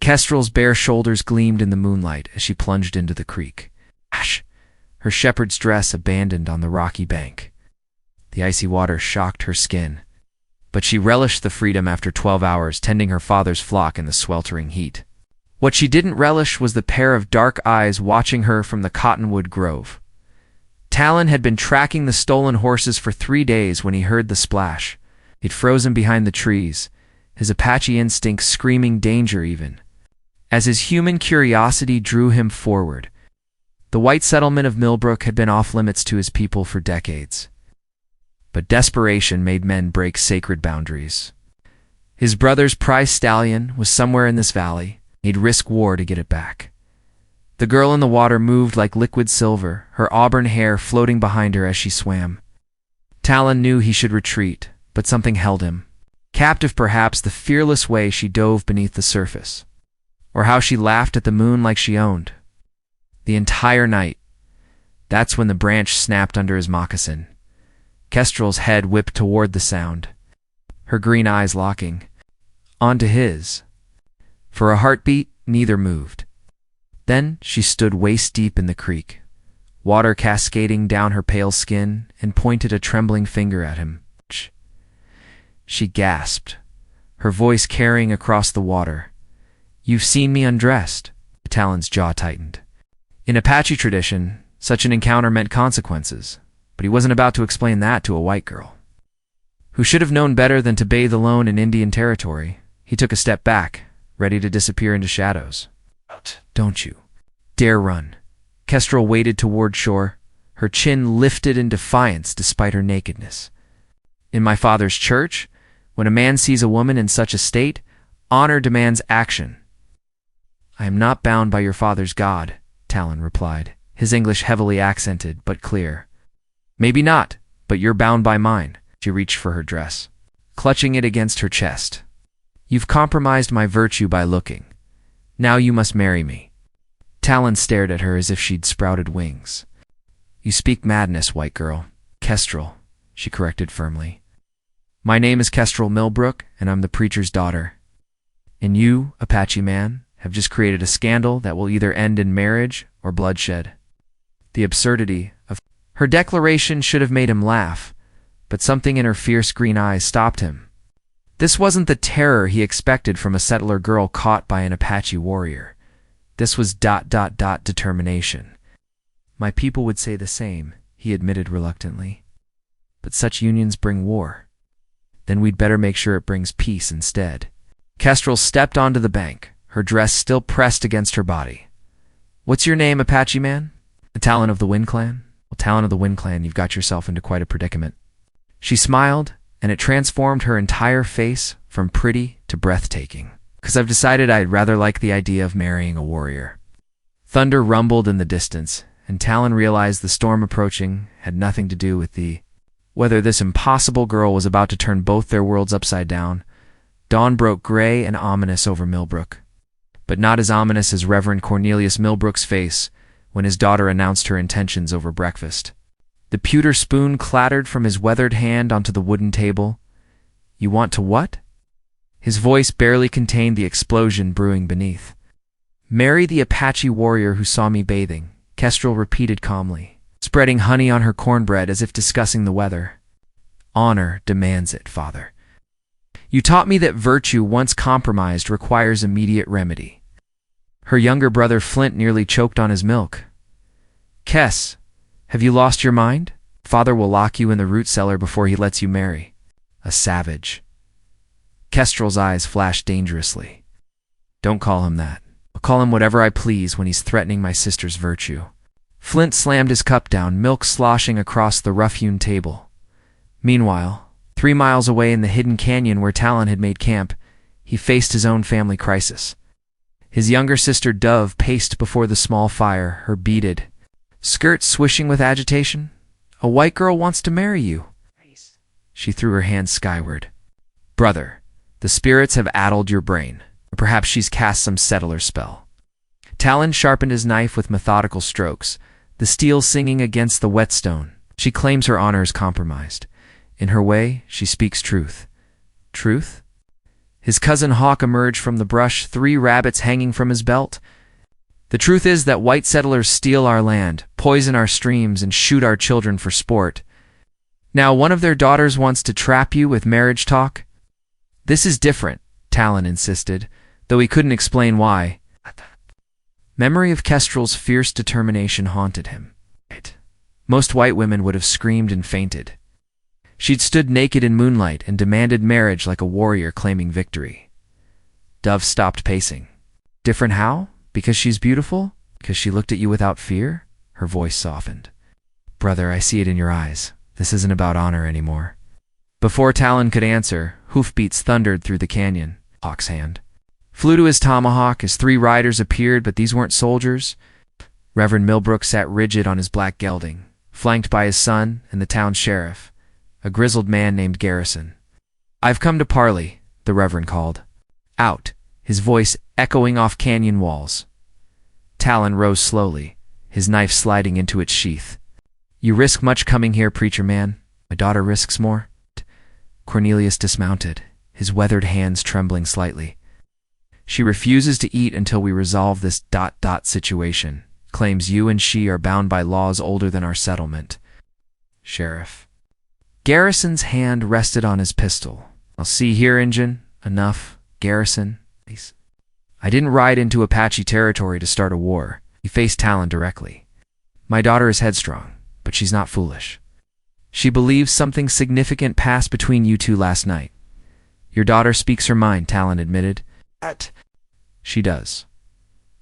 Kestrel's bare shoulders gleamed in the moonlight as she plunged into the creek. Ash! Her shepherd's dress abandoned on the rocky bank. The icy water shocked her skin, but she relished the freedom after 12 hours tending her father's flock in the sweltering heat. What she didn't relish was the pair of dark eyes watching her from the cottonwood grove. Talon had been tracking the stolen horses for 3 days when he heard the splash. He'd frozen behind the trees, his Apache instinct screaming danger even, as his human curiosity drew him forward. The white settlement of Millbrook had been off-limits to his people for decades. But desperation made men break sacred boundaries. His brother's prize stallion was somewhere in this valley. He'd risk war to get it back. The girl in the water moved like liquid silver, her auburn hair floating behind her as she swam. Talon knew he should retreat, but something held him. Captive perhaps the fearless way she dove beneath the surface, or how she laughed at the moon like she owned. The entire night. That's when the branch snapped under his moccasin. Kestrel's head whipped toward the sound, her green eyes locking onto his. For a heartbeat, neither moved. Then she stood waist-deep in the creek, water cascading down her pale skin, and pointed a trembling finger at him. She gasped, her voice carrying across the water. "You've seen me undressed." Talon's jaw tightened. In Apache tradition, such an encounter meant consequences, but he wasn't about to explain that to a white girl, who should have known better than to bathe alone in Indian territory. He took a step back, ready to disappear into shadows. "Don't you dare run." Kestrel waded toward shore, her chin lifted in defiance despite her nakedness. "In my father's church, when a man sees a woman in such a state, honor demands action." "I am not bound by your father's God," Talon replied, his English heavily accented but clear. "Maybe not, but you're bound by mine." She reached for her dress, clutching it against her chest. "You've compromised my virtue by looking. Now you must marry me." Talon stared at her as if she'd sprouted wings. "You speak madness, white girl." "Kestrel," she corrected firmly. "My name is Kestrel Millbrook, and I'm the preacher's daughter. And you, Apache man, have just created a scandal that will either end in marriage or bloodshed." The absurdity of her declaration should have made him laugh, but something in her fierce green eyes stopped him. This wasn't the terror he expected from a settler girl caught by an Apache warrior. This was ... determination. "My people would say the same," he admitted reluctantly. "But such unions bring war. Then we'd better make sure it brings peace instead." Kestrel stepped onto the bank, her dress still pressed against her body. "What's your name, Apache man?" "The Talon of the Wind Clan." "Well, Talon of the Wind Clan, you've got yourself into quite a predicament." She smiled, and it transformed her entire face from pretty to breathtaking. "'Cause I've decided I'd rather like the idea of marrying a warrior." Thunder rumbled in the distance, and Talon realized the storm approaching had nothing to do with whether this impossible girl was about to turn both their worlds upside down. Dawn broke gray and ominous over Millbrook, but not as ominous as Reverend Cornelius Millbrook's face when his daughter announced her intentions over breakfast. The pewter spoon clattered from his weathered hand onto the wooden table. "You want to what?" His voice barely contained the explosion brewing beneath. "Marry the Apache warrior who saw me bathing," Kestrel repeated calmly, spreading honey on her cornbread as if discussing the weather. "Honor demands it, father. You taught me that virtue once compromised requires immediate remedy." Her younger brother Flint nearly choked on his milk. "Kess, have you lost your mind? Father will lock you in the root cellar before he lets you marry. A savage." Kestrel's eyes flashed dangerously. "Don't call him that. I'll call him whatever I please when he's threatening my sister's virtue." Flint slammed his cup down, milk sloshing across the rough-hewn table. Meanwhile, 3 miles away in the hidden canyon where Talon had made camp, he faced his own family crisis. His younger sister Dove paced before the small fire, her beaded skirt swishing with agitation. "A white girl wants to marry you." She threw her hands skyward. "Brother, the spirits have addled your brain, or perhaps she's cast some settler spell." Talon sharpened his knife with methodical strokes, the steel singing against the whetstone. "She claims her honor is compromised. In her way, she speaks truth." "Truth?" His cousin Hawk emerged from the brush, 3 rabbits hanging from his belt. The truth is that white settlers steal our land, poison our streams, and shoot our children for sport. Now one of their daughters wants to trap you with marriage talk? This is different, Talon insisted, though he couldn't explain why. Memory of Kestrel's fierce determination haunted him. Most white women would have screamed and fainted. She'd stood naked in moonlight and demanded marriage like a warrior claiming victory. Dove stopped pacing. Different how? Because she's beautiful? Because she looked at you without fear? Her voice softened. Brother, I see it in your eyes. This isn't about honor anymore. Before Talon could answer, hoofbeats thundered through the canyon. Hawk's hand flew to his tomahawk as 3 riders appeared, but these weren't soldiers. Reverend Millbrook sat rigid on his black gelding, flanked by his son and the town sheriff, a grizzled man named Garrison. I've come to parley, the Reverend called. Out, his voice echoing off canyon walls. Talon rose slowly, his knife sliding into its sheath. You risk much coming here, preacher man. My daughter risks more. Cornelius dismounted, his weathered hands trembling slightly. She refuses to eat until we resolve this ... situation. Claims you and she are bound by laws older than our settlement. Sheriff. Garrison's hand rested on his pistol. I'll see here, Injun. Enough. Garrison. I didn't ride into Apache territory to start a war. He faced Talon directly. My daughter is headstrong, but she's not foolish. She believes something significant passed between you two last night. Your daughter speaks her mind, Talon admitted. She does.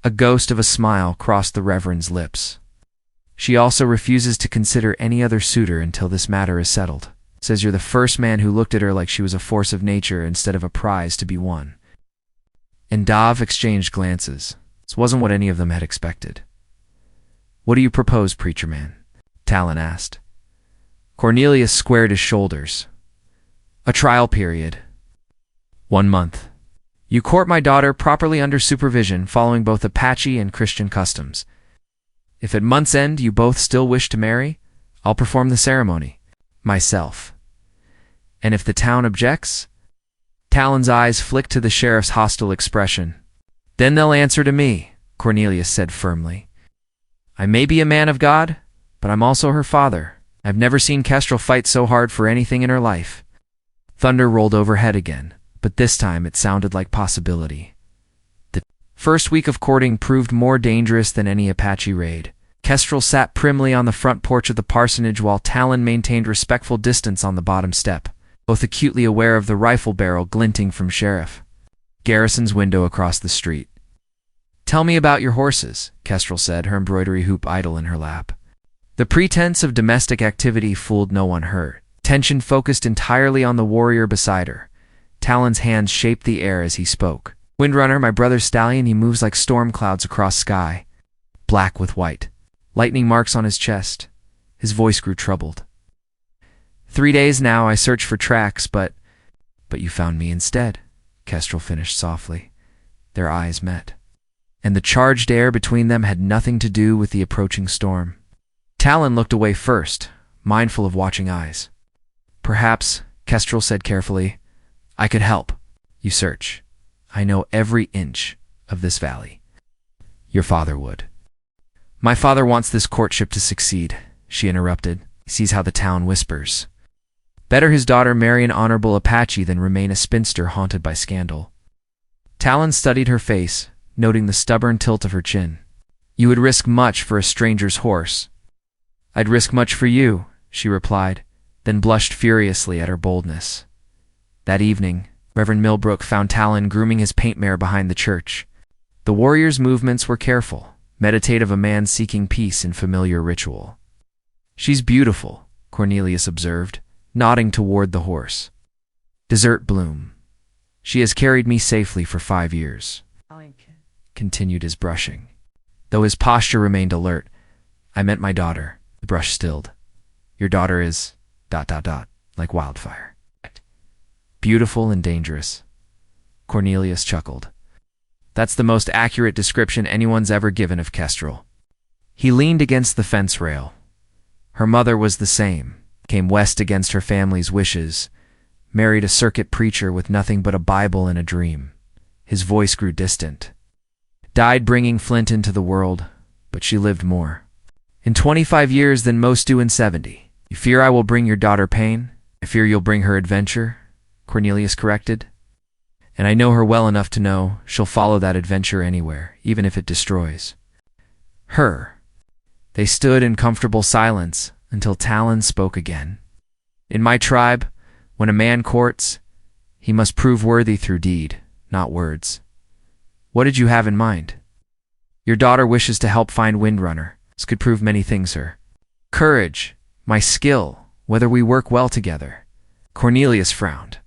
A ghost of a smile crossed the Reverend's lips. She also refuses to consider any other suitor until this matter is settled. Says you're the first man who looked at her like she was a force of nature instead of a prize to be won. And Dov exchanged glances. This wasn't what any of them had expected. What do you propose, preacher man? Talon asked. Cornelius squared his shoulders. A trial period. 1 month. You court my daughter properly under supervision, following both Apache and Christian customs. If at month's end you both still wish to marry, I'll perform the ceremony. Myself. And if the town objects? Talon's eyes flicked to the sheriff's hostile expression. Then they'll answer to me, Cornelius said firmly. I may be a man of God, but I'm also her father. I've never seen Kestrel fight so hard for anything in her life. Thunder rolled overhead again, but this time it sounded like possibility. The first week of courting proved more dangerous than any Apache raid. Kestrel sat primly on the front porch of the parsonage while Talon maintained respectful distance on the bottom step, both acutely aware of the rifle barrel glinting from Sheriff Garrison's window across the street. Tell me about your horses, Kestrel said, her embroidery hoop idle in her lap. The pretense of domestic activity fooled no one hurt. Tension focused entirely on the warrior beside her. Talon's hands shaped the air as he spoke. Windrunner, my brother's stallion, he moves like storm clouds across sky, black with white. Lightning marks on his chest. His voice grew troubled. 3 days now I searched for tracks, but you found me instead, Kestrel finished softly. Their eyes met, and the charged air between them had nothing to do with the approaching storm. Talon looked away first, mindful of watching eyes. Perhaps, Kestrel said carefully, I could help. You search. I know every inch of this valley. Your father would. My father wants this courtship to succeed, she interrupted. He sees how the town whispers. Better his daughter marry an honorable Apache than remain a spinster haunted by scandal. Talon studied her face, noting the stubborn tilt of her chin. You would risk much for a stranger's horse. I'd risk much for you, she replied, then blushed furiously at her boldness. That evening, Reverend Millbrook found Talon grooming his paint mare behind the church. The warrior's movements were careful, meditative, a man seeking peace in familiar ritual. She's beautiful, Cornelius observed, nodding toward the horse. Desert bloom. She has carried me safely for 5 years, continued his brushing. Though his posture remained alert, I meant my daughter. The brush stilled. Your daughter is ... like wildfire. Beautiful and dangerous. Cornelius chuckled. That's the most accurate description anyone's ever given of Kestrel. He leaned against the fence rail. Her mother was the same, came west against her family's wishes, married a circuit preacher with nothing but a Bible and a dream. His voice grew distant. Died bringing Flint into the world, but she lived more. In 25 years than most do in 70. You fear I will bring your daughter pain? I fear you'll bring her adventure, Cornelius corrected. And I know her well enough to know she'll follow that adventure anywhere, even if it destroys her. They stood in comfortable silence until Talon spoke again. In my tribe, when a man courts, he must prove worthy through deed, not words. What did you have in mind? Your daughter wishes to help find Windrunner. This could prove many things, sir. Courage, my skill, whether we work well together. Cornelius frowned.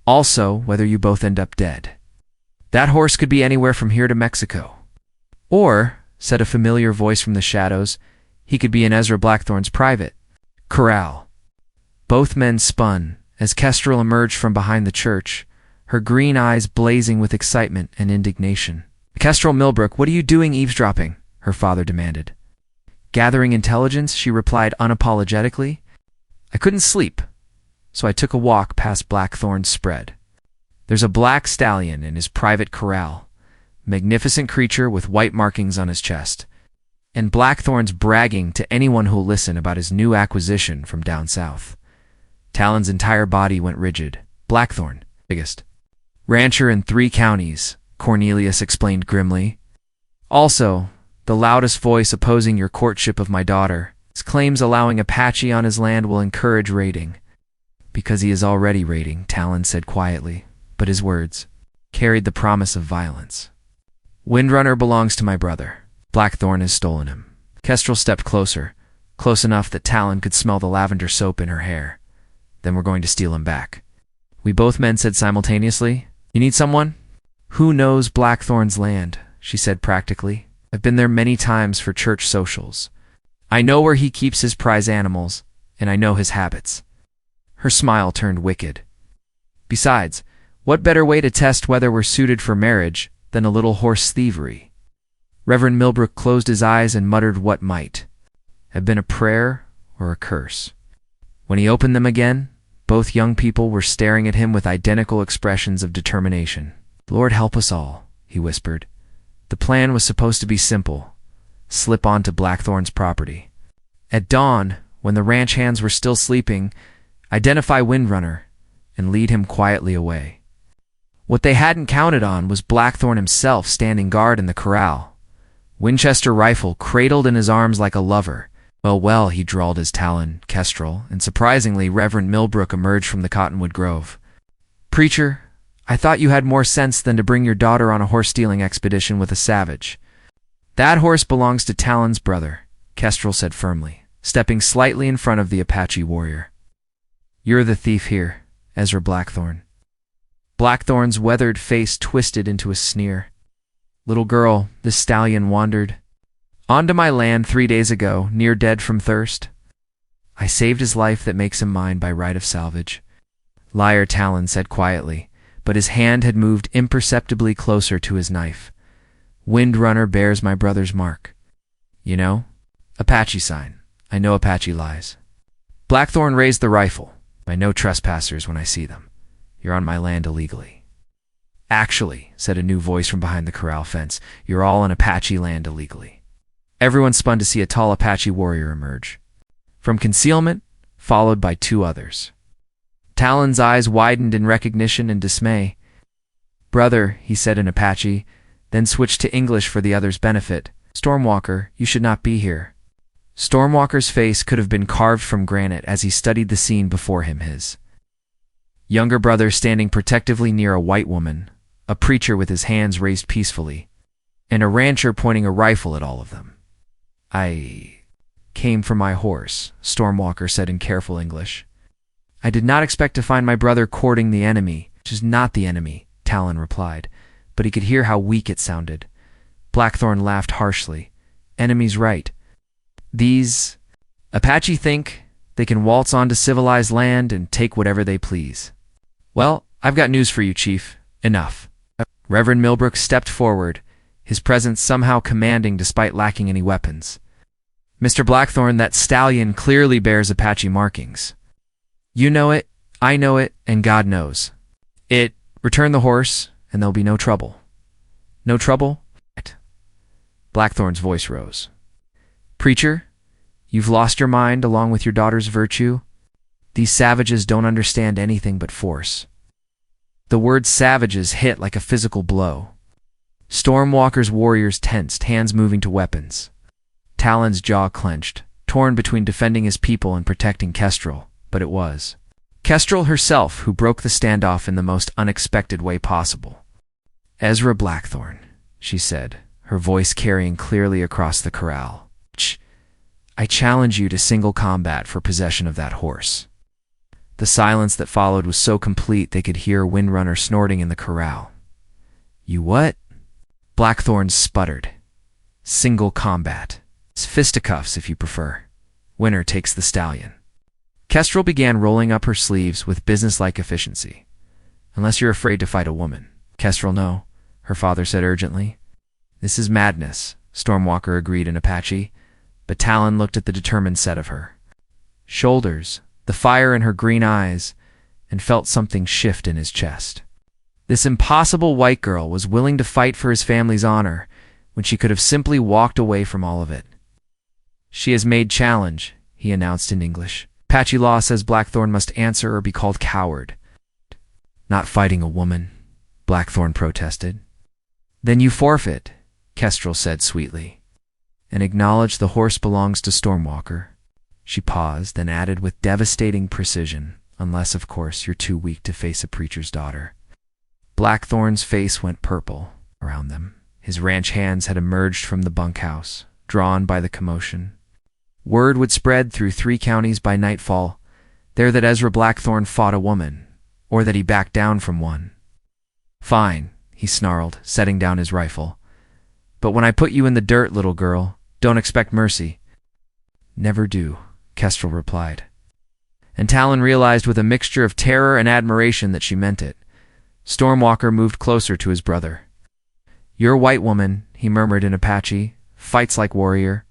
Also, whether you both end up dead. That horse could be anywhere from here to Mexico. Or, said a familiar voice from the shadows, he could be in Ezra Blackthorn's private corral. Both men spun as Kestrel emerged from behind the church, her green eyes blazing with excitement and indignation. Kestrel Millbrook, what are you doing eavesdropping? Her father demanded. Gathering intelligence, she replied unapologetically. I couldn't sleep, so I took a walk past Blackthorn's spread. There's a black stallion in his private corral, magnificent creature with white markings on his chest, and Blackthorn's bragging to anyone who'll listen about his new acquisition from down south. Talon's entire body went rigid. Blackthorn, biggest rancher in 3 counties, Cornelius explained grimly. Also, the loudest voice opposing your courtship of my daughter. His claims allowing Apache on his land will encourage raiding. Because he is already raiding, Talon said quietly, but his words carried the promise of violence. Windrunner belongs to my brother. Blackthorn has stolen him. Kestrel stepped closer, close enough that Talon could smell the lavender soap in her hair. Then we're going to steal him back. We both men said simultaneously, You need someone? Who knows Blackthorn's land? She said practically. I've been there many times for church socials. I know where he keeps his prize animals, and I know his habits. Her smile turned wicked. Besides, what better way to test whether we're suited for marriage than a little horse thievery? Reverend Millbrook closed his eyes and muttered what might have been a prayer or a curse. When he opened them again, both young people were staring at him with identical expressions of determination. Lord help us all, he whispered. The plan was supposed to be simple. Slip onto Blackthorn's property. At dawn, when the ranch hands were still sleeping, identify Windrunner and lead him quietly away. What they hadn't counted on was Blackthorn himself standing guard in the corral, Winchester rifle cradled in his arms like a lover. Well, he drawled his Talon, Kestrel, and surprisingly Reverend Millbrook emerged from the cottonwood grove. Preacher, I thought you had more sense than to bring your daughter on a horse-stealing expedition with a savage. That horse belongs to Talon's brother, Kestrel said firmly, stepping slightly in front of the Apache warrior. You're the thief here, Ezra Blackthorn. Blackthorn's weathered face twisted into a sneer. Little girl, this stallion wandered onto my land 3 days ago, near dead from thirst. I saved his life that makes him mine by right of salvage. Liar, Talon said quietly, but his hand had moved imperceptibly closer to his knife. Windrunner bears my brother's mark. You know? Apache sign. I know Apache lies. Blackthorn raised the rifle. I know trespassers when I see them. You're on my land illegally. Actually, said a new voice from behind the corral fence, you're all on Apache land illegally. Everyone spun to see a tall Apache warrior emerge from concealment, followed by 2 others. Talon's eyes widened in recognition and dismay. Brother, he said in Apache, then switched to English for the other's benefit. Stormwalker, you should not be here. Stormwalker's face could have been carved from granite as he studied the scene before him. His younger brother standing protectively near a white woman, a preacher with his hands raised peacefully, and a rancher pointing a rifle at all of them. I came for my horse, Stormwalker said in careful English. I did not expect to find my brother courting the enemy, which is not the enemy, Talon replied, but he could hear how weak it sounded. Blackthorn laughed harshly. Enemy's right. These Apache think they can waltz onto civilized land and take whatever they please. Well, I've got news for you, Chief. Enough. Reverend Millbrook stepped forward, his presence somehow commanding despite lacking any weapons. Mr. Blackthorn, that stallion clearly bears Apache markings. You know it, I know it, and God knows it. Return the horse, and there'll be no trouble. No trouble? Blackthorn's voice rose. Preacher, you've lost your mind along with your daughter's virtue. These savages don't understand anything but force. The word savages hit like a physical blow. Stormwalker's warriors tensed, hands moving to weapons. Talon's jaw clenched, torn between defending his people and protecting Kestrel, but it was Kestrel herself who broke the standoff in the most unexpected way possible. Ezra Blackthorn, she said, her voice carrying clearly across the corral. I challenge you to single combat for possession of that horse. The silence that followed was so complete they could hear Windrunner snorting in the corral. You what? Blackthorn sputtered. Single combat. It's fisticuffs if you prefer. Winner takes the stallion. Kestrel began rolling up her sleeves with businesslike efficiency. Unless you're afraid to fight a woman. Kestrel, no, her father said urgently. This is madness, Stormwalker agreed in Apache, but Talon looked at the determined set of her shoulders, the fire in her green eyes, and felt something shift in his chest. This impossible white girl was willing to fight for his family's honor when she could have simply walked away from all of it. She has made challenge, he announced in English. Apache law says Blackthorn must answer or be called coward. Not fighting a woman, Blackthorn protested. Then you forfeit, Kestrel said sweetly, and acknowledge the horse belongs to Stormwalker. She paused, then added with devastating precision, unless, of course, you're too weak to face a preacher's daughter. Blackthorn's face went purple around them. His ranch hands had emerged from the bunkhouse, drawn by the commotion. Word would spread through 3 counties by nightfall, there that Ezra Blackthorn fought a woman, or that he backed down from one. Fine, he snarled, setting down his rifle. But when I put you in the dirt, little girl, don't expect mercy. Never do, Kestrel replied. And Talon realized with a mixture of terror and admiration that she meant it. Stormwalker moved closer to his brother. Your white woman, he murmured in Apache, fights like warrior.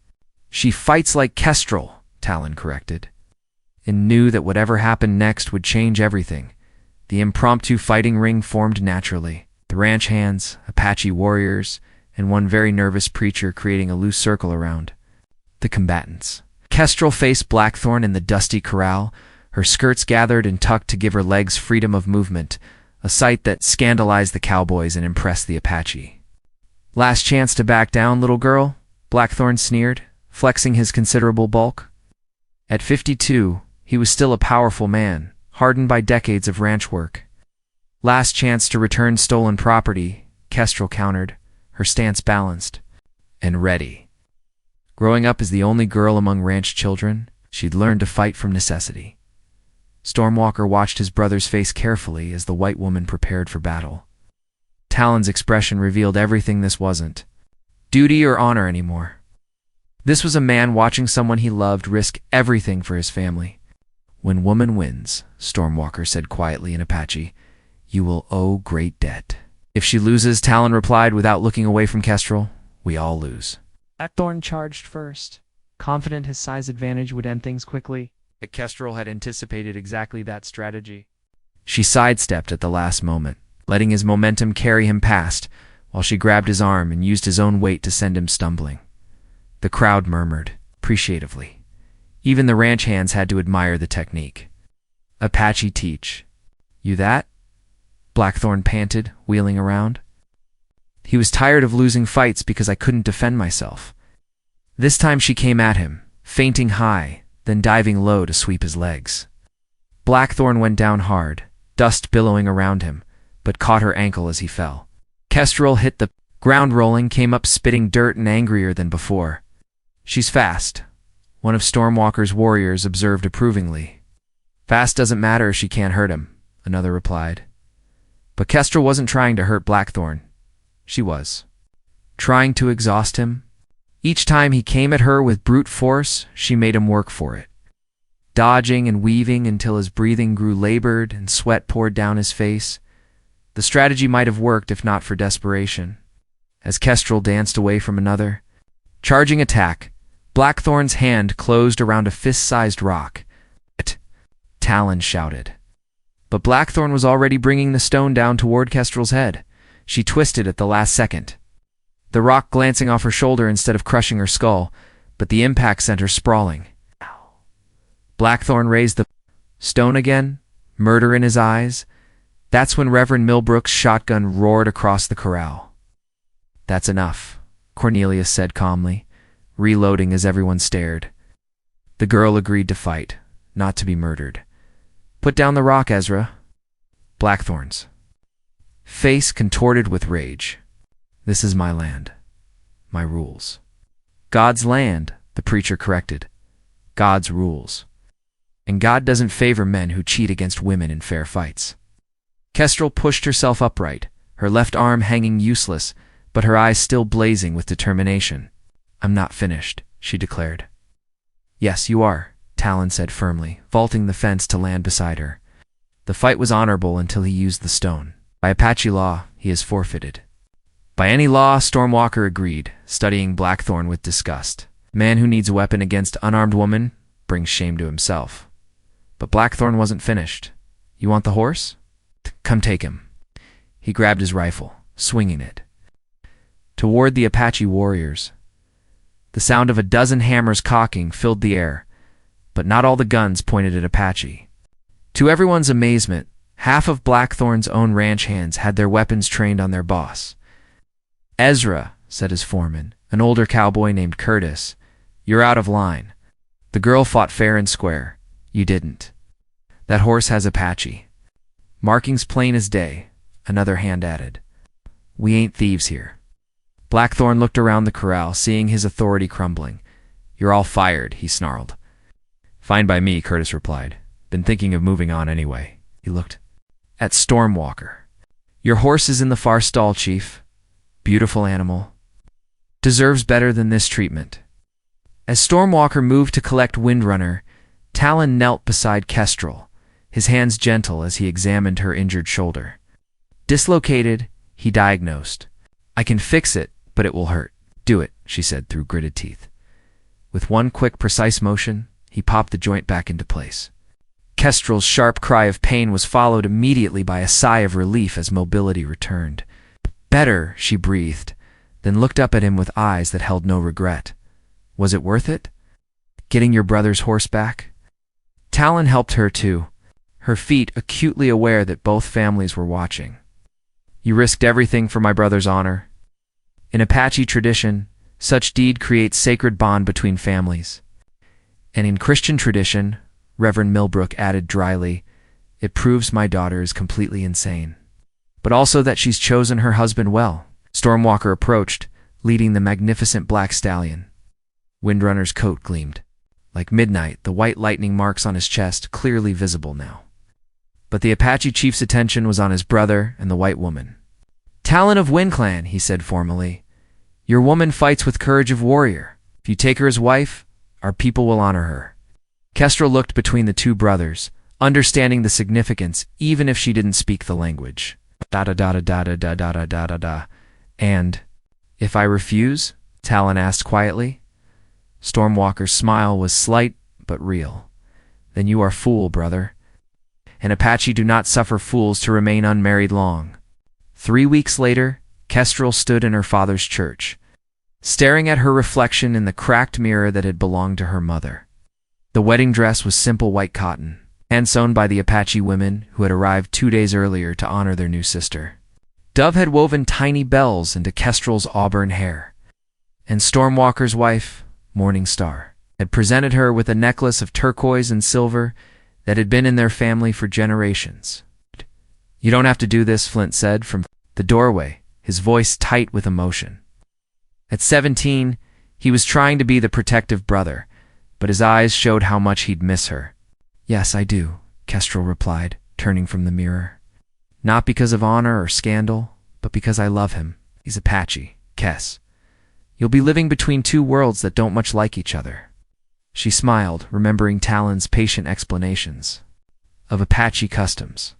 She fights like Kestrel, Talon corrected, and knew that whatever happened next would change everything. The impromptu fighting ring formed naturally. The ranch hands, Apache warriors, and one very nervous preacher creating a loose circle around the combatants. Kestrel faced Blackthorn in the dusty corral, her skirts gathered and tucked to give her legs freedom of movement, a sight that scandalized the cowboys and impressed the Apache. Last chance to back down, little girl, Blackthorn sneered, flexing his considerable bulk. At 52, he was still a powerful man, hardened by decades of ranch work. Last chance to return stolen property, Kestrel countered, her stance balanced and ready. Growing up as the only girl among ranch children, she'd learned to fight from necessity. Stormwalker watched his brother's face carefully as the white woman prepared for battle. Talon's expression revealed everything this wasn't duty or honor anymore. This was a man watching someone he loved risk everything for his family. When woman wins, Stormwalker said quietly in Apache, you will owe great debt. If she loses, Talon replied without looking away from Kestrel, we all lose. Blackthorn charged first, confident his size advantage would end things quickly. But Kestrel had anticipated exactly that strategy. She sidestepped at the last moment, letting his momentum carry him past, while she grabbed his arm and used his own weight to send him stumbling. The crowd murmured, appreciatively. Even the ranch hands had to admire the technique. Apache teach. You that? Blackthorn panted, wheeling around. He was tired of losing fights because I couldn't defend myself. This time she came at him, feinting high, then diving low to sweep his legs. Blackthorn went down hard, dust billowing around him, but caught her ankle as he fell. Kestrel hit the ground rolling, came up spitting dirt and angrier than before. She's fast, one of Stormwalker's warriors observed approvingly. Fast doesn't matter if she can't hurt him, another replied. But Kestrel wasn't trying to hurt Blackthorn. She was trying to exhaust him. Each time he came at her with brute force, she made him work for it, dodging and weaving until his breathing grew labored and sweat poured down his face. The strategy might have worked if not for desperation. As Kestrel danced away from another charging attack, Blackthorn's hand closed around a fist-sized rock. Talon shouted. But Blackthorn was already bringing the stone down toward Kestrel's head. She twisted at the last second, the rock glancing off her shoulder instead of crushing her skull, but the impact sent her sprawling. Blackthorn raised the stone again, murder in his eyes. That's when Reverend Millbrook's shotgun roared across the corral. "That's enough," Cornelius said calmly, reloading as everyone stared. The girl agreed to fight, not to be murdered. "Put down the rock, Ezra." Blackthorn's face contorted with rage. "This is my land. My rules." "God's land," the preacher corrected. "God's rules. And God doesn't favor men who cheat against women in fair fights." Kestrel pushed herself upright, her left arm hanging useless, but her eyes still blazing with determination. "I'm not finished," she declared. "Yes, you are," Talon said firmly, vaulting the fence to land beside her. "The fight was honorable until he used the stone. By Apache law, he is forfeited." "By any law," Stormwalker agreed, studying Blackthorn with disgust. "Man who needs a weapon against unarmed woman brings shame to himself." But Blackthorn wasn't finished. "You want the horse? Come take him." He grabbed his rifle, swinging it toward the Apache warriors. The sound of a dozen hammers cocking filled the air, but not all the guns pointed at Apache. To everyone's amazement, half of Blackthorn's own ranch hands had their weapons trained on their boss. "Ezra," said his foreman, an older cowboy named Curtis, "you're out of line. The girl fought fair and square. You didn't. That horse has Apache. Markings plain as day," another hand added. "We ain't thieves here." Blackthorn looked around the corral, seeing his authority crumbling. "You're all fired," he snarled. "Fine by me," Curtis replied. "Been thinking of moving on anyway." He looked at Stormwalker. "Your horse is in the far stall, Chief. Beautiful animal. Deserves better than this treatment." As Stormwalker moved to collect Windrunner, Talon knelt beside Kestrel, his hands gentle as he examined her injured shoulder. "Dislocated," he diagnosed. "I can fix it, but it will hurt." "Do it," she said through gritted teeth. With one quick, precise motion, he popped the joint back into place. Kestrel's sharp cry of pain was followed immediately by a sigh of relief as mobility returned. "Better," she breathed, then looked up at him with eyes that held no regret. "Was it worth it? Getting your brother's horse back?" Talon helped her too, her feet acutely aware that both families were watching. "You risked everything for my brother's honor. In Apache tradition, such deed creates sacred bond between families. And in Christian tradition," Reverend Millbrook added dryly, "it proves my daughter is completely insane. But also that she's chosen her husband well." Stormwalker approached, leading the magnificent black stallion. Windrunner's coat gleamed. Like midnight, the white lightning marks on his chest clearly visible now. But the Apache chief's attention was on his brother and the white woman. "Talon of WindClan," he said formally, "your woman fights with courage of warrior. If you take her as wife, our people will honor her." Kestrel looked between the two brothers, understanding the significance even if she didn't speak the language. Da-da-da-da-da-da-da-da-da-da. "And if I refuse?" Talon asked quietly. Stormwalker's smile was slight but real. "Then you are fool, brother. And Apache do not suffer fools to remain unmarried long." 3 weeks later, Kestrel stood in her father's church, staring at her reflection in the cracked mirror that had belonged to her mother. The wedding dress was simple white cotton, hand-sewn by the Apache women who had arrived 2 days earlier to honor their new sister. Dove had woven tiny bells into Kestrel's auburn hair, and Stormwalker's wife, Morning Star, had presented her with a necklace of turquoise and silver that had been in their family for generations. "You don't have to do this," Flint said from the doorway, his voice tight with emotion. At 17, he was trying to be the protective brother, but his eyes showed how much he'd miss her. "Yes, I do," Kestrel replied, turning from the mirror. "Not because of honor or scandal, but because I love him. He's Apache, Kes. You'll be living between two worlds that don't much like each other." She smiled, remembering Talon's patient explanations of Apache customs.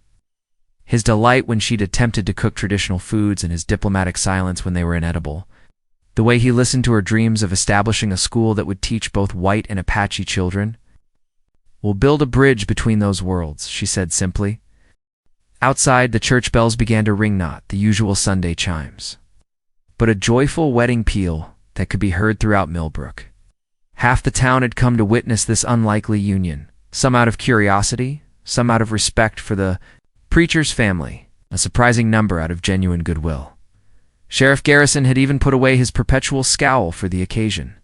His delight when she'd attempted to cook traditional foods and his diplomatic silence when they were inedible. The way he listened to her dreams of establishing a school that would teach both white and Apache children. "We'll build a bridge between those worlds," she said simply. Outside, the church bells began to ring, not the usual Sunday chimes, but a joyful wedding peal that could be heard throughout Millbrook. Half the town had come to witness this unlikely union, some out of curiosity, some out of respect for the preacher's family, a surprising number out of genuine goodwill. Sheriff Garrison had even put away his perpetual scowl for the occasion,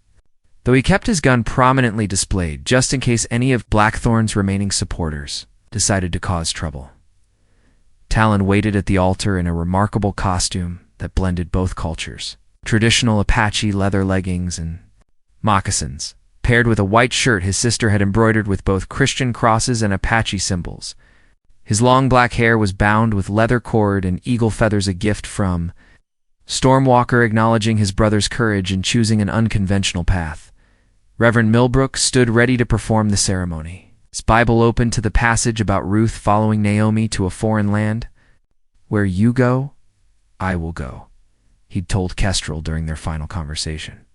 though he kept his gun prominently displayed just in case any of Blackthorn's remaining supporters decided to cause trouble. Talon waited at the altar in a remarkable costume that blended both cultures, traditional Apache leather leggings and moccasins, paired with a white shirt his sister had embroidered with both Christian crosses and Apache symbols. His long black hair was bound with leather cord and eagle feathers, a gift from Stormwalker, acknowledging his brother's courage in choosing an unconventional path. Reverend Millbrook stood ready to perform the ceremony, his Bible open to the passage about Ruth following Naomi to a foreign land. "Where you go, I will go," he'd told Kestrel during their final conversation.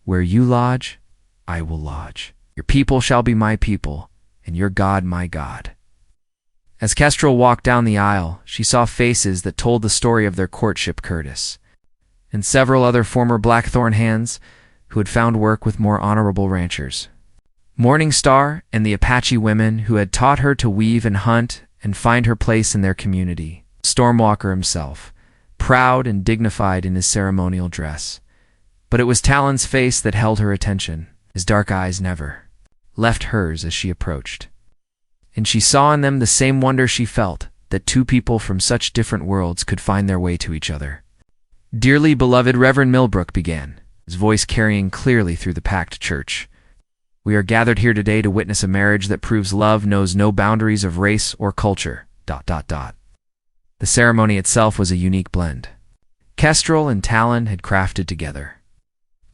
"Where you lodge, I will lodge. Your people shall be my people, and your God my God." As Kestrel walked down the aisle, she saw faces that told the story of their courtship. Curtis and several other former Blackthorn hands who had found work with more honorable ranchers. Morning Star and the Apache women who had taught her to weave and hunt and find her place in their community. Stormwalker himself, proud and dignified in his ceremonial dress. But it was Talon's face that held her attention. His dark eyes never left hers as she approached, and she saw in them the same wonder she felt, that two people from such different worlds could find their way to each other. "Dearly beloved Reverend Millbrook," began, his voice carrying clearly through the packed church, "we are gathered here today to witness a marriage that proves love knows no boundaries of race or culture. ... The ceremony itself was a unique blend. Kestrel and Talon had crafted together.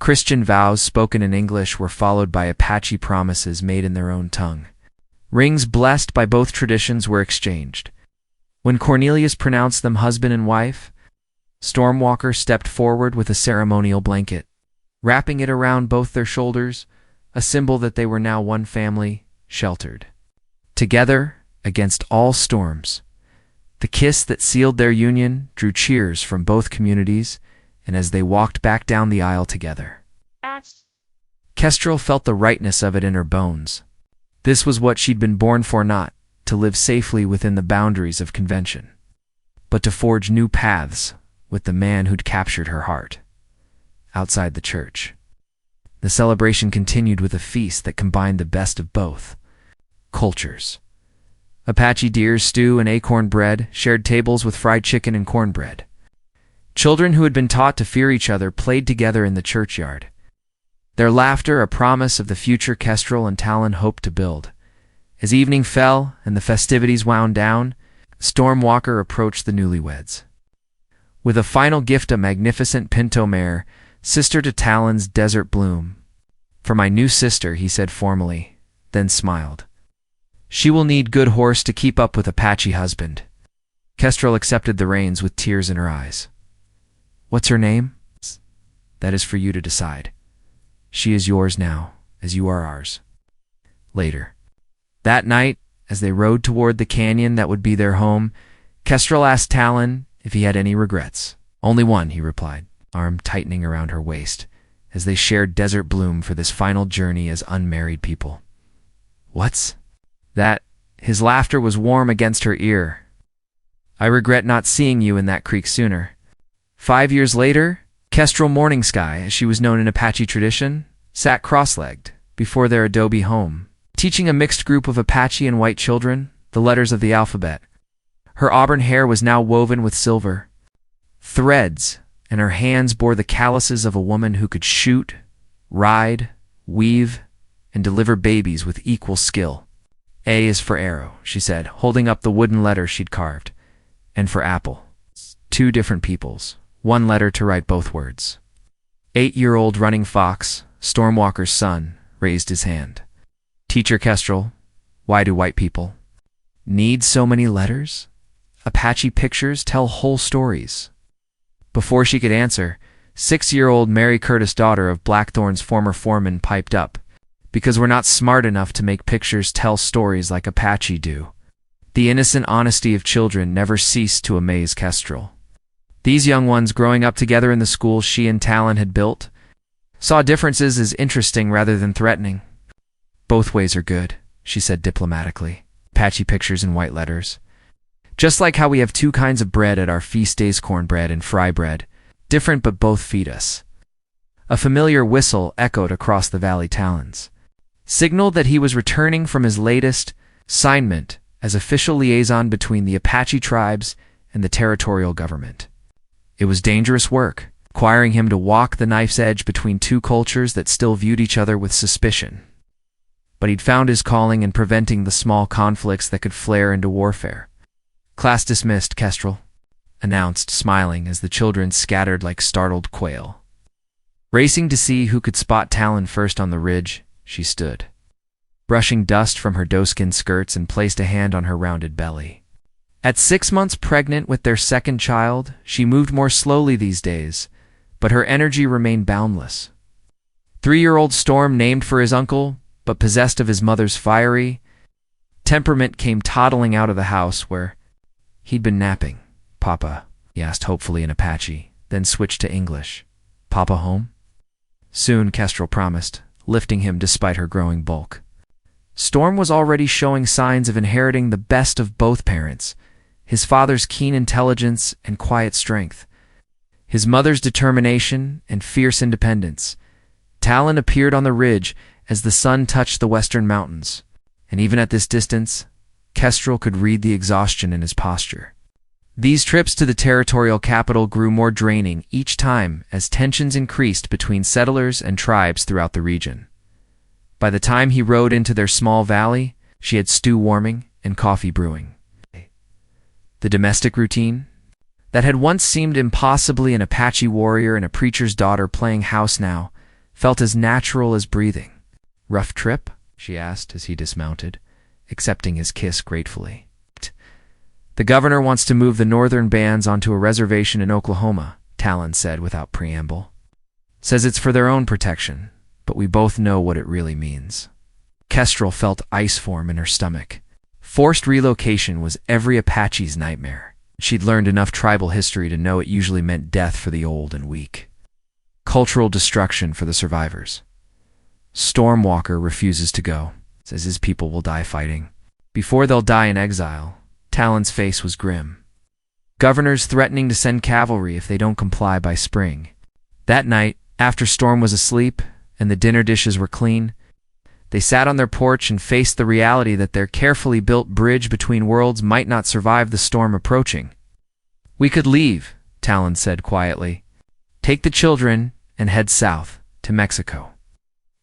Christian vows spoken in English were followed by Apache promises made in their own tongue. Rings blessed by both traditions were exchanged. When Cornelius pronounced them husband and wife, Stormwalker stepped forward with a ceremonial blanket, wrapping it around both their shoulders, a symbol that they were now one family, sheltered together against all storms. The kiss that sealed their union drew cheers from both communities, and as they walked back down the aisle together, Kestrel felt the rightness of it in her bones. This was what she'd been born for, not to live safely within the boundaries of convention, but to forge new paths with the man who'd captured her heart. Outside the church, the celebration continued with a feast that combined the best of both cultures. Apache deer stew and acorn bread shared tables with fried chicken and cornbread. Children who had been taught to fear each other played together in the churchyard, their laughter a promise of the future Kestrel and Talon hoped to build. As evening fell and the festivities wound down, Stormwalker approached the newlyweds with a final gift, a magnificent pinto mare, sister to Talon's Desert Bloom. "For my new sister," he said formally, then smiled. "She will need good horse to keep up with Apache husband." Kestrel accepted the reins with tears in her eyes. "What's her name?" "That is for you to decide. She is yours now, as you are ours." Later that night, as they rode toward the canyon that would be their home, Kestrel asked Talon if he had any regrets. "Only one," he replied, arm tightening around her waist, as they shared Desert Bloom for this final journey as unmarried people. "What's that?" His laughter was warm against her ear. "I regret not seeing you in that creek sooner." 5 years later, Kestrel Morning Sky, as she was known in Apache tradition, sat cross-legged before their adobe home, teaching a mixed group of Apache and white children the letters of the alphabet. Her auburn hair was now woven with silver threads, and her hands bore the calluses of a woman who could shoot, ride, weave, and deliver babies with equal skill. "A is for arrow," she said, holding up the wooden letter she'd carved, "and for apple. 2 different peoples, 1 letter to write both words." 8-year-old Running Fox, Stormwalker's son, raised his hand. "Teacher Kestrel, why do white people need so many letters? Apache pictures tell whole stories." Before she could answer, 6-year-old Mary Curtis, daughter of Blackthorn's former foreman, piped up, "Because we're not smart enough to make pictures tell stories like Apache do." The innocent honesty of children never ceased to amaze Kestrel. These young ones, growing up together in the school she and Talon had built, saw differences as interesting rather than threatening. "Both ways are good," she said diplomatically. Apache pictures in white letters. "Just like how we have two kinds of bread at our feast days, cornbread and fry bread, different but both feed us." A familiar whistle echoed across the valley. Talons signaled that he was returning from his latest assignment as official liaison between the Apache tribes and the territorial government. It was dangerous work, requiring him to walk the knife's edge between two cultures that still viewed each other with suspicion. But he'd found his calling in preventing the small conflicts that could flare into warfare. "Class dismissed, Kestrel," announced, smiling as the children scattered like startled quail. Racing to see who could spot Talon first on the ridge, she stood, brushing dust from her doeskin skirts, and placed a hand on her rounded belly. At 6 months pregnant with their second child, she moved more slowly these days, but her energy remained boundless. 3-year-old Storm, named for his uncle, but possessed of his mother's fiery temperament, came toddling out of the house where he'd been napping. "Papa?" he asked hopefully in Apache, then switched to English. "Papa home?" "Soon," Kestrel promised, lifting him despite her growing bulk. Storm was already showing signs of inheriting the best of both parents, his father's keen intelligence and quiet strength, his mother's determination and fierce independence. Talon appeared on the ridge as the sun touched the western mountains, and even at this distance, Kestrel could read the exhaustion in his posture. These trips to the territorial capital grew more draining each time as tensions increased between settlers and tribes throughout the region. By the time he rode into their small valley, she had stew warming and coffee brewing. The domestic routine that had once seemed impossibly an Apache warrior and a preacher's daughter playing house now felt as natural as breathing. "Rough trip?" she asked as he dismounted, accepting his kiss gratefully. "The governor wants to move the northern bands onto a reservation in Oklahoma," Talon said without preamble. "Says it's for their own protection, but we both know what it really means." Kestrel felt ice form in her stomach. Forced relocation was every Apache's nightmare. She'd learned enough tribal history to know it usually meant death for the old and weak. Cultural destruction for the survivors. Stormwalker refuses to go, says his people will die fighting. Before they'll die in exile. Talon's face was grim. Governors threatening to send cavalry if they don't comply by spring. That night, after Storm was asleep and the dinner dishes were clean, they sat on their porch and faced the reality that their carefully built bridge between worlds might not survive the storm approaching. "We could leave," Talon said quietly. "Take the children and head south to Mexico.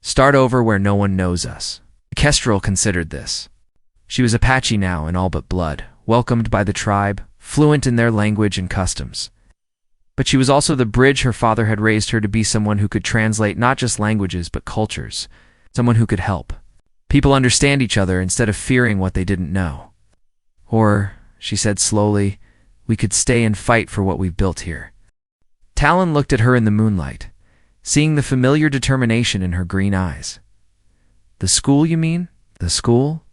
Start over where no one knows us." Kestrel considered this. She was Apache now in all but blood, welcomed by the tribe, fluent in their language and customs. But she was also the bridge her father had raised her to be, someone who could translate not just languages but cultures, someone who could help people understand each other instead of fearing what they didn't know. "Or," she said slowly, "we could stay and fight for what we've built here." Talon looked at her in the moonlight, seeing the familiar determination in her green eyes. "The school, you mean?" "The school?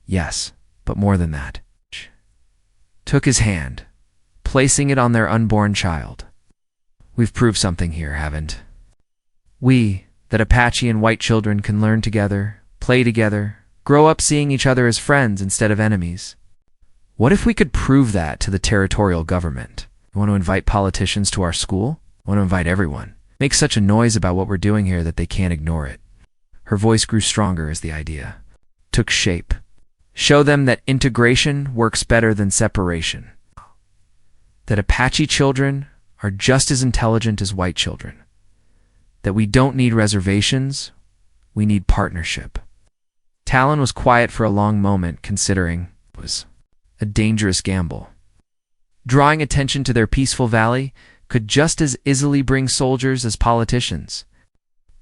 Yes, but more than that." Took his hand, placing it on their unborn child. "We've proved something here, haven't we? That Apache and white children can learn together, play together, grow up seeing each other as friends instead of enemies. What if we could prove that to the territorial government? You want to invite politicians to our school? I want to invite everyone. Make such a noise about what we're doing here that they can't ignore it." Her voice grew stronger as the idea took shape. "Show them that integration works better than separation. That Apache children are just as intelligent as white children. That we don't need reservations, we need partnership." Talon was quiet for a long moment, considering it was a dangerous gamble. Drawing attention to their peaceful valley could just as easily bring soldiers as politicians.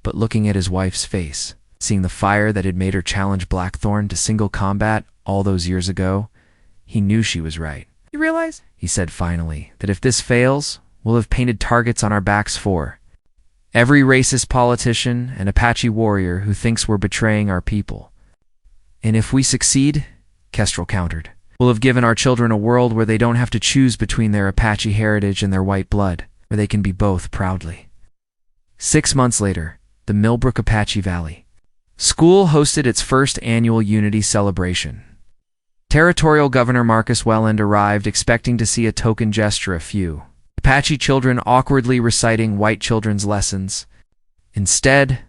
But looking at his wife's face, seeing the fire that had made her challenge Blackthorn to single combat all those years ago, he knew she was right. "You realize," he said finally, "that if this fails, we'll have painted targets on our backs for every racist politician and Apache warrior who thinks we're betraying our people. And if we succeed," Kestrel countered, We'll have given our children a world where they don't have to choose between their Apache heritage and their white blood, where they can be both proudly. 6 months later, the Millbrook Apache Valley. School hosted its first annual Unity celebration. Territorial Governor Marcus Welland arrived expecting to see a token gesture of few Apache children awkwardly reciting white children's lessons. Instead,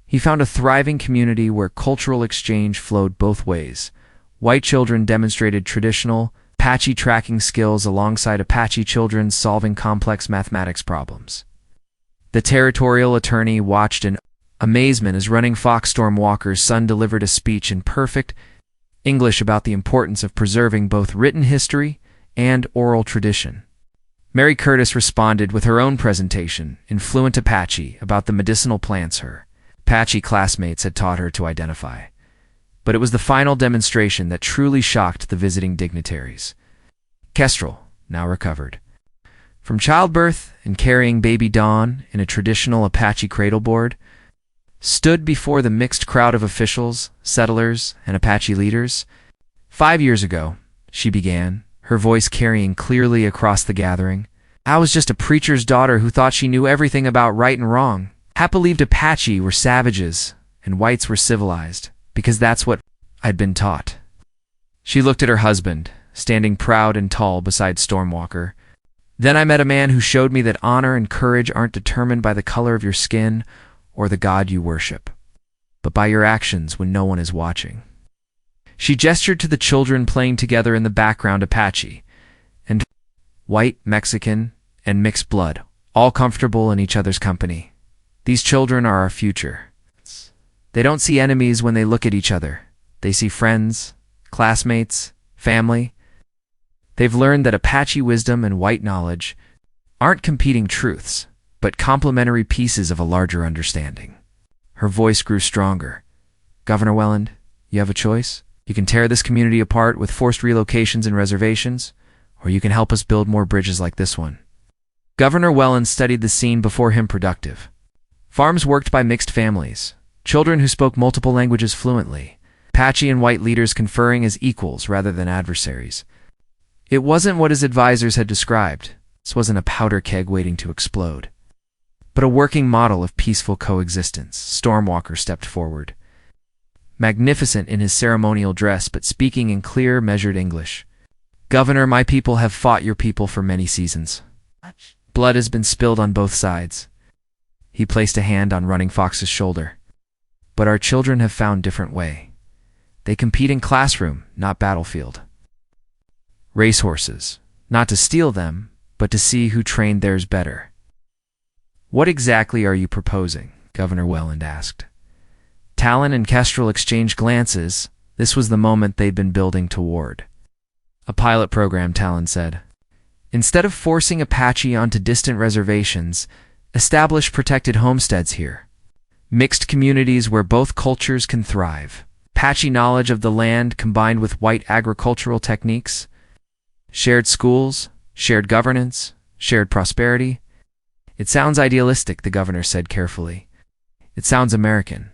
he found a thriving community where cultural exchange flowed both ways. White children demonstrated traditional Apache tracking skills alongside Apache children solving complex mathematics problems. The territorial attorney watched in amazement as running fox Stormwalker's son delivered a speech in perfect English about the importance of preserving both written history and oral tradition. Mary Curtis responded with her own presentation in fluent Apache about the medicinal plants her Apache classmates had taught her to identify. But it was the final demonstration that truly shocked the visiting dignitaries. Kestrel, now recovered from childbirth and carrying baby Dawn in a traditional Apache cradleboard, stood before the mixed crowd of officials, settlers, and Apache leaders. 5 years ago, she began, her voice carrying clearly across the gathering. I was just a preacher's daughter who thought she knew everything about right and wrong. I believed Apache were savages and whites were civilized, because that's what I'd been taught. She looked at her husband, standing proud and tall beside Stormwalker. Then I met a man who showed me that honor and courage aren't determined by the color of your skin or the god you worship, but by your actions when no one is watching. She gestured to the children playing together in the background, Apache and white, Mexican, and mixed blood, all comfortable in each other's company. These children are our future. They don't see enemies when they look at each other. They see friends, classmates, family. They've learned that Apache wisdom and white knowledge aren't competing truths, but complementary pieces of a larger understanding. Her voice grew stronger. Governor Welland, you have a choice. You can tear this community apart with forced relocations and reservations, or you can help us build more bridges like this one. Governor Welland studied the scene before him productive. Farms worked by mixed families, children who spoke multiple languages fluently, Apache and white leaders conferring as equals rather than adversaries. It wasn't what his advisors had described. This wasn't a powder keg waiting to explode, but a working model of peaceful coexistence. Stormwalker stepped forward, magnificent in his ceremonial dress but speaking in clear, measured English. Governor, my people have fought your people for many seasons. Blood has been spilled on both sides. He placed a hand on Running Fox's shoulder. But our children have found different way. They compete in classroom, not battlefield. Racehorses, not to steal them, but to see who trained theirs better. What exactly are you proposing? Governor Welland asked. Talon and Kestrel exchanged glances. This was the moment they'd been building toward. A pilot program, Talon said. Instead of forcing Apache onto distant reservations, establish protected homesteads here. Mixed communities where both cultures can thrive. Apache knowledge of the land combined with white agricultural techniques. Shared schools, shared governance, shared prosperity. It sounds idealistic, the governor said carefully. It sounds American.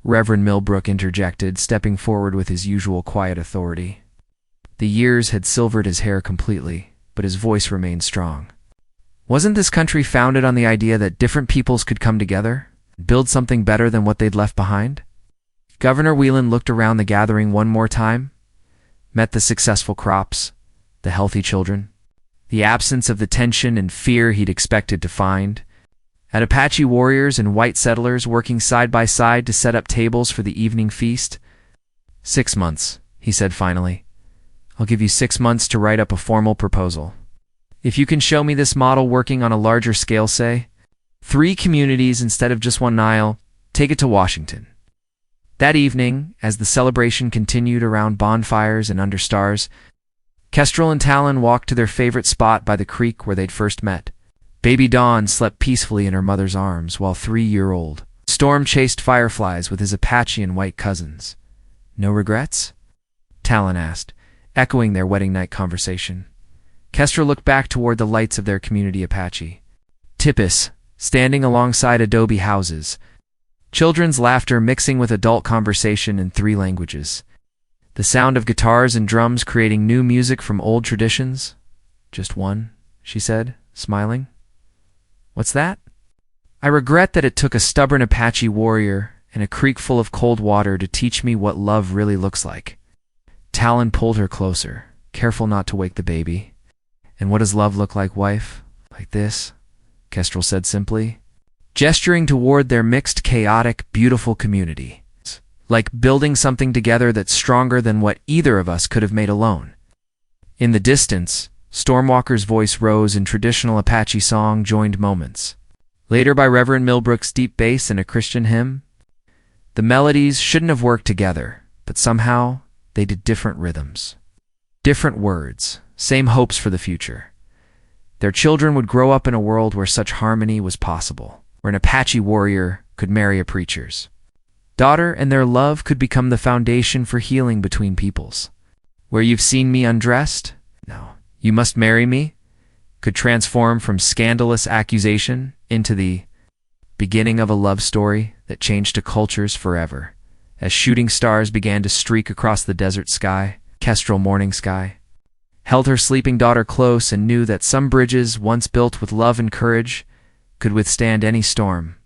Reverend Millbrook interjected, stepping forward with his usual quiet authority. The years had silvered his hair completely, but his voice remained strong. Wasn't this country founded on the idea that different peoples could come together, build something better than what they'd left behind? Governor Whelan looked around the gathering one more time, met the successful crops, the healthy children, the absence of the tension and fear he'd expected to find, at Apache warriors and white settlers working side by side to set up tables for the evening feast. 6 months, he said finally. I'll give you 6 months to write up a formal proposal. If you can show me this model working on a larger scale, say, 3 communities instead of just one Nile, take it to Washington. That evening, as the celebration continued around bonfires and under stars, Kestrel and Talon walked to their favorite spot by the creek where they'd first met. Baby Dawn slept peacefully in her mother's arms, while 3-year-old Storm chased fireflies with his Apache and white cousins. No regrets? Talon asked, echoing their wedding night conversation. Kestrel looked back toward the lights of their community Apache. Tippis, standing alongside adobe houses. Children's laughter mixing with adult conversation in 3 languages. The sound of guitars and drums creating new music from old traditions. Just one, she said, smiling. What's that? I regret that it took a stubborn Apache warrior and a creek full of cold water to teach me what love really looks like. Talon pulled her closer, careful not to wake the baby. And what does love look like, wife? Like this, Kestrel said simply, gesturing toward their mixed, chaotic, beautiful community. Like building something together that's stronger than what either of us could have made alone. In the distance, Stormwalker's voice rose in traditional Apache song joined moments. Later by Reverend Millbrook's deep bass and a Christian hymn. The melodies shouldn't have worked together, but somehow they did different rhythms. Different words, same hopes for the future. Their children would grow up in a world where such harmony was possible, where an Apache warrior could marry a preacher's daughter and their love could become the foundation for healing between peoples. Where you've seen me undressed? No. You must marry me? Could transform from scandalous accusation into the beginning of a love story that changed a cultures forever. As shooting stars began to streak across the desert sky, Kestrel morning sky, held her sleeping daughter close and knew that some bridges once built with love and courage could withstand any storm.